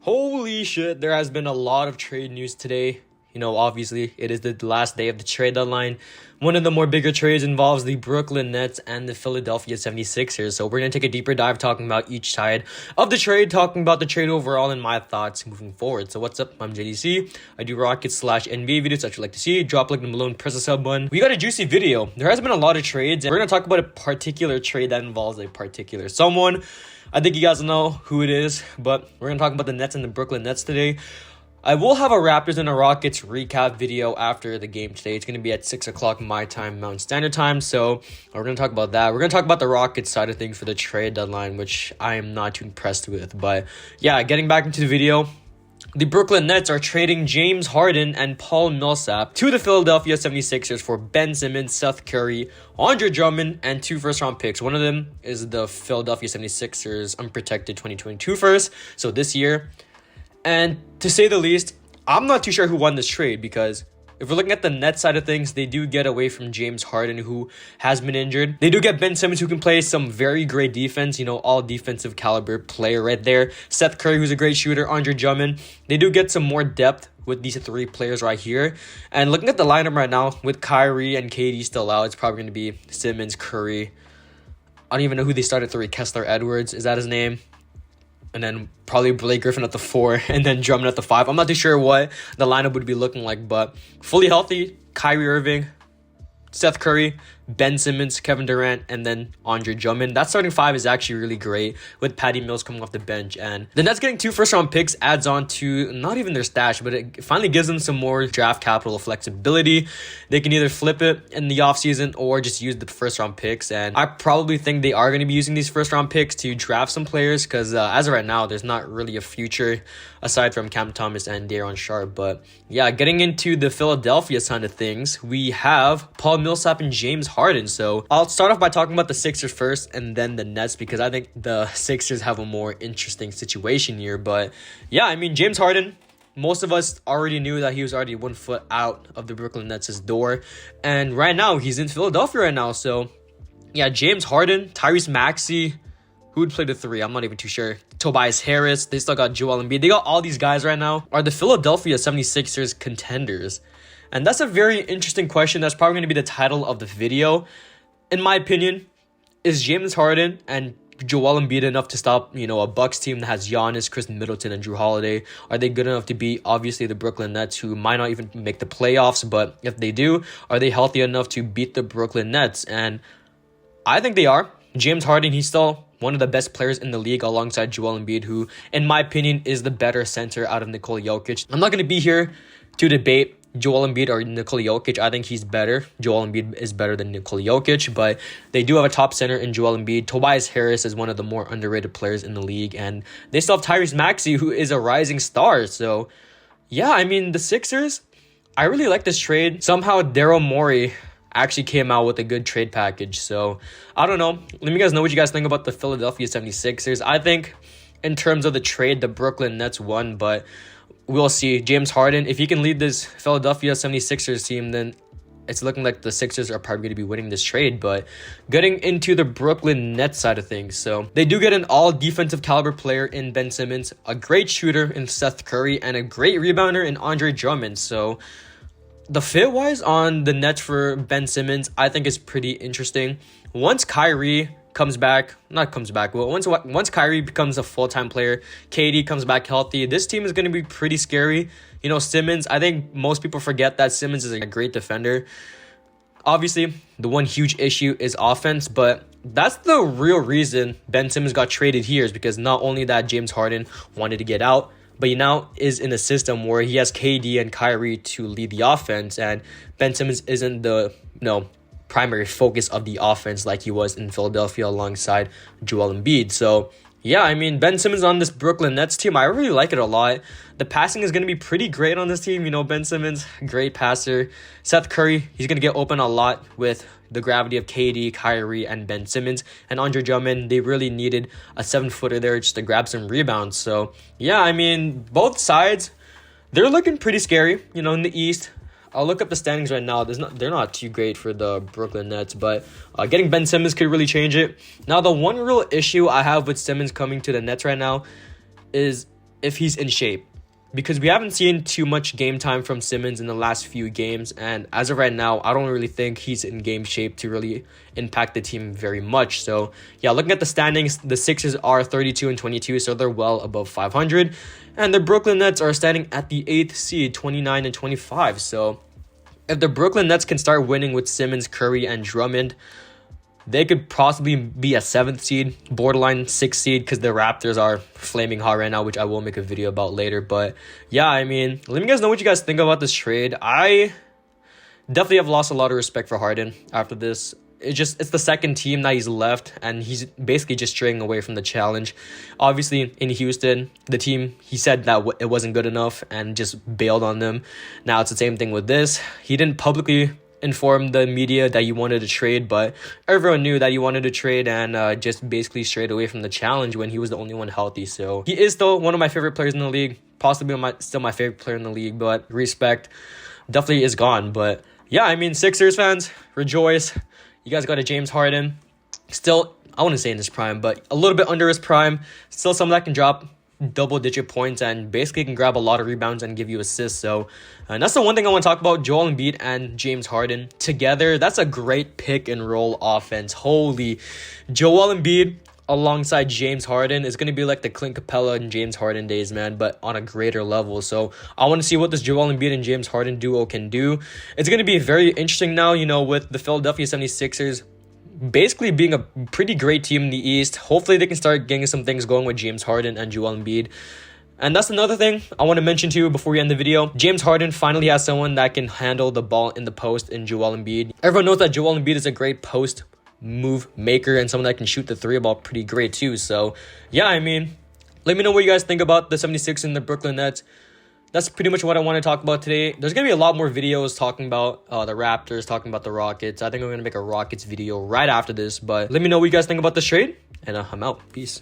Holy shit, there has been a lot of trade news today. Obviously, it is the last day of the trade deadline. One of the more bigger trades involves the Brooklyn Nets and the Philadelphia 76ers. So we're going to take a deeper dive talking about each side of the trade, talking about the trade overall and my thoughts moving forward. So what's up? I'm JDC. I do Rockets/NBA videos that you'd like to see. Drop a like below and press the sub button. We got a juicy video. There has been a lot of trades, and we're going to talk about a particular trade that involves a particular someone. I think you guys know who it is, but we're going to talk about the Nets and the Brooklyn Nets today. I will have a Raptors and a Rockets recap video after the game today. It's going to be at 6 o'clock my time, Mountain Standard Time, so we're going to talk about that. We're going to talk about the Rockets side of things for the trade deadline, which I am not too impressed with. But yeah, getting back into the video, the Brooklyn Nets are trading James Harden and Paul Millsap to the Philadelphia 76ers for Ben Simmons, Seth Curry, Andre Drummond, and 2 first-round picks. One of them is the Philadelphia 76ers unprotected 2022 first, so this year. And to say the least, I'm not too sure who won this trade, because if we're looking at the Nets side of things, they do get away from James Harden, who has been injured. They do get Ben Simmons, who can play some very great defense, all defensive caliber player right there. Seth Curry, who's a great shooter. Andre Drummond. They do get some more depth with these 3 players right here. And looking at the lineup right now, with Kyrie and KD still out, it's probably going to be Simmons, Curry. I don't even know who they started 3. Kessler Edwards, is that his name? And then probably Blake Griffin at the 4, and then Drummond at the 5. I'm not too sure what the lineup would be looking like, but fully healthy, Kyrie Irving, Seth Curry, Ben Simmons, Kevin Durant, and then Andre Drummond. That starting 5 is actually really great, with Patty Mills coming off the bench. And the Nets getting 2 first-round picks adds on to not even their stash, but it finally gives them some more draft capital flexibility. They can either flip it in the offseason or just use the first-round picks. And I probably think they are going to be using these first-round picks to draft some players, because as of right now, there's not really a future aside from Cam Thomas and Daron Sharp. But yeah, getting into the Philadelphia side of things, we have Paul Millsap and James Harden. So I'll start off by talking about the Sixers first and then the Nets, because I think the Sixers have a more interesting situation here. But yeah, James Harden, most of us already knew that he was already 1 foot out of the Brooklyn Nets' door. And right now, he's in Philadelphia right now. So yeah, James Harden, Tyrese Maxey, who would play the 3? I'm not even too sure. Tobias Harris, they still got Joel Embiid. They got all these guys right now. Are the Philadelphia 76ers contenders? And that's a very interesting question. That's probably going to be the title of the video. In my opinion, is James Harden and Joel Embiid enough to stop, a Bucks team that has Giannis, Chris Middleton, and Drew Holiday? Are they good enough to beat, obviously, the Brooklyn Nets, who might not even make the playoffs? But if they do, are they healthy enough to beat the Brooklyn Nets? And I think they are. James Harden, he's still one of the best players in the league alongside Joel Embiid, who, in my opinion, is the better center out of Nikola Jokic. I'm not going to be here to debate Joel Embiid or Nikola Jokic. I think he's better. Joel Embiid is better than Nikola Jokic, but they do have a top center in Joel Embiid. Tobias Harris is one of the more underrated players in the league, and they still have Tyrese Maxey, who is a rising star. So, yeah, the Sixers, I really like this trade. Somehow, Daryl Morey actually came out with a good trade package. So, I don't know. Let me guys know what you guys think about the Philadelphia 76ers. I think, in terms of the trade, the Brooklyn Nets won, but we'll see. James Harden, if he can lead this Philadelphia 76ers team, then it's looking like the Sixers are probably going to be winning this trade. But getting into the Brooklyn Nets side of things, so they do get an all-defensive caliber player in Ben Simmons, a great shooter in Seth Curry, and a great rebounder in Andre Drummond. So the fit-wise on the Nets for Ben Simmons, I think is pretty interesting. Once Kyrie once Kyrie becomes a full-time player, KD comes back healthy, this team is going to be pretty scary. Simmons, I think most people forget that Simmons is a great defender. Obviously, the one huge issue is offense, but that's the real reason Ben Simmons got traded here, is because not only that James Harden wanted to get out, but he now is in a system where he has KD and Kyrie to lead the offense, and Ben Simmons isn't the primary focus of the offense like he was in Philadelphia alongside Joel Embiid. So yeah, Ben Simmons on this Brooklyn Nets team, I really like it a lot. The passing is going to be pretty great on this team. Ben Simmons, great passer. Seth Curry, he's going to get open a lot with the gravity of KD, Kyrie, and Ben Simmons. And Andre Drummond, they really needed a 7-footer there just to grab some rebounds. So yeah, both sides, they're looking pretty scary, in the East. I'll look up the standings right now. They're not too great for the Brooklyn Nets, but getting Ben Simmons could really change it. Now, the one real issue I have with Simmons coming to the Nets right now is if he's in shape. Because we haven't seen too much game time from Simmons in the last few games. And as of right now, I don't really think he's in game shape to really impact the team very much. So, yeah, looking at the standings, the Sixers are 32-22, so they're well above 500. And the Brooklyn Nets are standing at the 8th seed, 29-25. So, if the Brooklyn Nets can start winning with Simmons, Curry, and Drummond, they could possibly be a 7th seed, borderline 6th seed, because the Raptors are flaming hot right now, which I will make a video about later. But yeah, I mean, let me guys know what you guys think about this trade. I definitely have lost a lot of respect for Harden after this. It's the second team that he's left, and he's basically just straying away from the challenge. Obviously, in Houston, the team, he said that it wasn't good enough and just bailed on them. Now it's the same thing with this. He didn't publicly inform the media that he wanted to trade, but everyone knew that he wanted to trade, and just basically strayed away from the challenge when he was the only one healthy. So he is still one of my favorite players in the league, possibly still my favorite player in the league, but respect definitely is gone. But yeah, I mean, Sixers fans, rejoice. You guys got a James Harden, still, I wouldn't say in his prime, but a little bit under his prime. Still someone that can drop double-digit points and basically can grab a lot of rebounds and give you assists. So, and that's the one thing I want to talk about, Joel Embiid and James Harden together. That's a great pick-and-roll offense. Holy, Joel Embiid alongside James Harden is going to be like the Clint Capella and James Harden days, man, but on a greater level. So I want to see what this Joel Embiid and James Harden duo can do. It's going to be very interesting now, with the Philadelphia 76ers basically being a pretty great team in the East. Hopefully they can start getting some things going with James Harden and Joel Embiid. And that's another thing I want to mention to you before we end the video. James Harden finally has someone that can handle the ball in the post in Joel Embiid. Everyone knows that Joel Embiid is a great post move maker and someone that can shoot the three ball pretty great too. So yeah, I mean, let me know what you guys think about the 76ers and the Brooklyn Nets. That's pretty much what I want to talk about today. There's going to be a lot more videos talking about the Raptors, talking about the Rockets. I think I'm going to make a Rockets video right after this. But let me know what you guys think about this trade, and I'm out. Peace.